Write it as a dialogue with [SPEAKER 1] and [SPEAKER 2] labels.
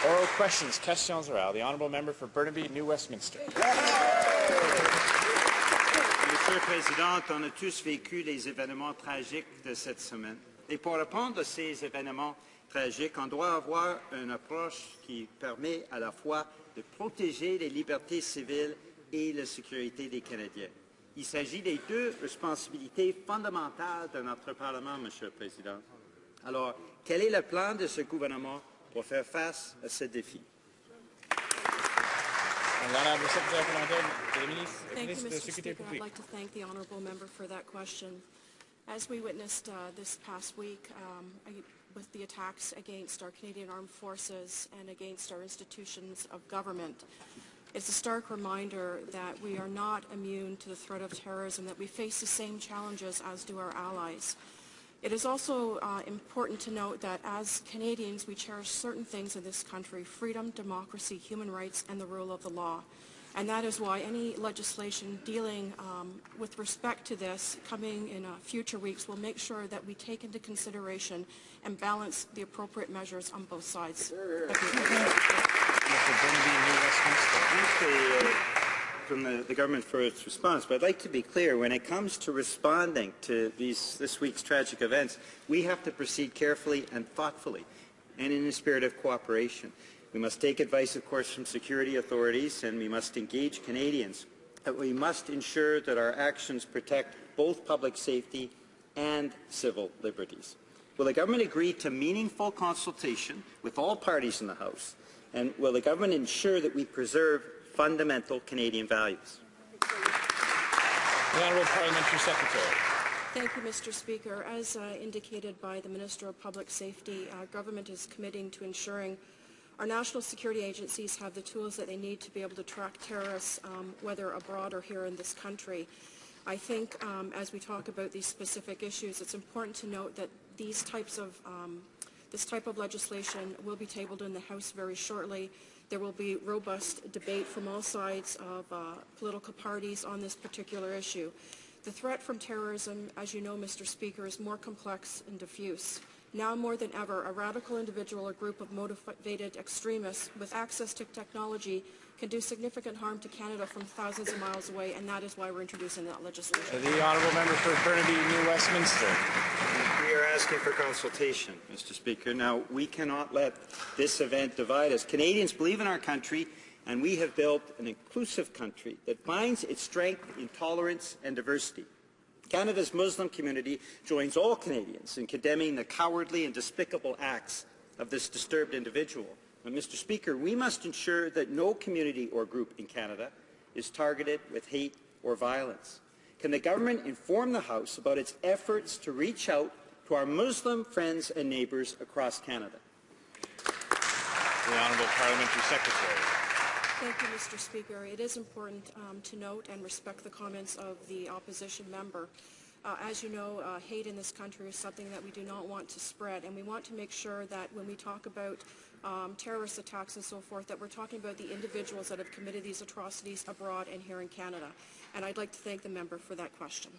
[SPEAKER 1] Oral questions, questions orales. The Honourable Member for Burnaby, New Westminster.
[SPEAKER 2] Monsieur le Président, on a tous vécu les événements tragiques de cette semaine. Et pour répondre à ces événements tragiques, on doit avoir une approche qui permet à la fois de protéger les libertés civiles et la sécurité des Canadiens. Il s'agit des deux responsabilités fondamentales de notre Parlement, Monsieur le Président. Alors, quel est le plan de ce gouvernement pour faire face à ce défi?
[SPEAKER 3] Thank you, Mr. Speaker. I'd like to thank the honourable member for that question. As we witnessed this past week with the attacks against our Canadian Armed Forces and against our institutions of government, it's a stark reminder that we are not immune to the threat of terrorism, that we face the same challenges as do our allies. It is also important to note that as Canadians, we cherish certain things in this country: freedom, democracy, human rights, and the rule of the law. And that is why any legislation dealing with respect to this coming in future weeks will make sure that we take into consideration and balance the appropriate measures on both sides.
[SPEAKER 2] From the government for its response, but I'd like to be clear, when it comes to responding to this week's tragic events, we have to proceed carefully and thoughtfully, and in a spirit of cooperation. We must take advice, of course, from security authorities, and we must engage Canadians. But we must ensure that our actions protect both public safety and civil liberties. Will the government agree to meaningful consultation with all parties in the House? And will the government ensure that we preserve fundamental Canadian values?
[SPEAKER 1] The Honourable Parliamentary Secretary.
[SPEAKER 3] Thank you, Mr. Speaker. As indicated by the Minister of Public Safety, our government is committing to ensuring our national security agencies have the tools that they need to be able to track terrorists, whether abroad or here in this country. I think as we talk about these specific issues, it's important to note that this type of legislation will be tabled in the House very shortly. There will be robust debate from all sides of political parties on this particular issue. The threat from terrorism, as you know, Mr. Speaker, is more complex and diffuse. Now more than ever, a radical individual or group of motivated extremists with access to technology can do significant harm to Canada from thousands of miles away, and that is why we're introducing that legislation.
[SPEAKER 1] The Honourable Member for Burnaby, New Westminster.
[SPEAKER 2] We are asking for consultation, Mr. Speaker. Now, we cannot let this event divide us. Canadians believe in our country, and we have built an inclusive country that finds its strength in tolerance and diversity. Canada's Muslim community joins all Canadians in condemning the cowardly and despicable acts of this disturbed individual. And, Mr. Speaker, we must ensure that no community or group in Canada is targeted with hate or violence. Can the government inform the House about its efforts to reach out to our Muslim friends and neighbours across Canada?
[SPEAKER 1] The Honourable Parliamentary Secretary.
[SPEAKER 3] Thank you, Mr. Speaker. It is important to note and respect the comments of the opposition member. As you know, hate in this country is something that we do not want to spread, and we want to make sure that when we talk about terrorist attacks and so forth, that we're talking about the individuals that have committed these atrocities abroad and here in Canada. And I'd like to thank the member for that question.